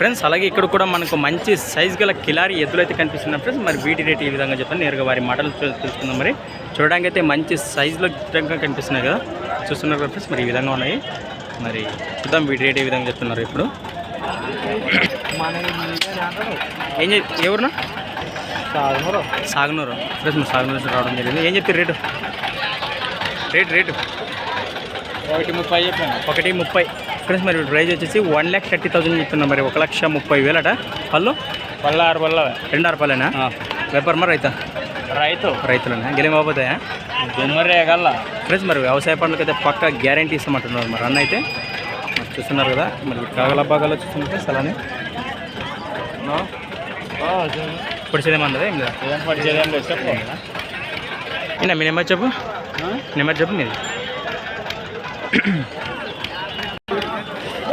Friends. అలాగే ఇక్కడ కూడా మనకు మంచి సైజ్ గల కిలారి ఎద్దులు అయితే కనిపిస్తున్నాయి ఫ్రెండ్స్. మరి వీటి రేట్ ఈ విధంగా చెప్తాను, నేరుగా వారి మాటలు తెలుసుకుందాం. మరి చూడడానికి అయితే మంచి సైజులో దిట్టంగా కనిపిస్తున్నాయి కదా, చూస్తున్నారు కదా ఫ్రెండ్స్. మరి ఈ విధంగా ఉన్నాయి. మరి చూద్దాం వీటి రేట్ ఏ విధంగా చెప్తున్నారు ఇప్పుడు. ఎవరునా సాగనూరు ఫ్రెండ్స్. మరి సాగనూరు నుంచి రావడం జరిగింది. ఏం చెప్తారు రేటు? రేటు 1:30 చెప్పాను. 1:30 ఫ్రెండ్స్. మరి ప్రైజ్ వచ్చేసి 1,30,000 చెప్తున్నాం. మరి 1,30,000 అట. పళ్ళు 6 పళ్ళ 2 పళ్ళేనా? వ్యాపారమా రైతులనా? గెలిం బాబోతాయా దుమ్మరేగల్లా ఫ్రెండ్స్. మరి వ్యవసాయ పనులకి అయితే పక్కా గ్యారంటీ ఇస్తామంటున్నారు మరి అన్న అయితే. మరి చూస్తున్నారు కదా, మరి కాగల భాగాల్లో చూస్తున్నారు ఫ్రెండ్స్. అలానే పొడిచేదేమన్నది ఏం లేదా? ఏం పడిచేదేం లేదు చెప్పు. అయినా మీ నెంబర్ చెప్పు, మీది.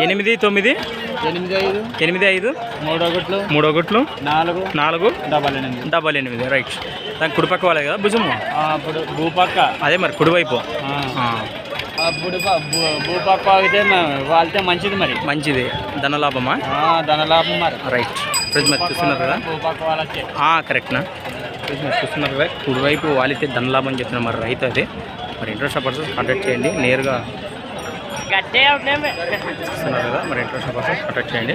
89 85 31 4 88. రైట్. దానికి కుడిపక్క వాళ్ళే కదా భుజము? అప్పుడు భూపక్క అదే మరి కుడివైపు. భూపక్క అయితే వాళ్ళతే మంచిది ధనలాభమా? ధనలాభం మరి. Right friends. మరి చూస్తున్నారు కదా, భూపక్క వాళ్ళకే కరెక్ట్నా ఫ్రెండ్స్. మరి చూస్తున్నారు కదా, కుడివైపు వాళ్ళైతే ధనలాభం అని చెప్తున్నారు. మరి రైతు అది. మరి ఇంట్రెస్ట్ పర్సన్స్ కాంటాక్ట్ చేయండి నేరుగా. చూస్తున్నారు కదా, మరి ఇంట్రెస్ట్ పర్సన్స్ కాంటాక్ట్ చేయండి.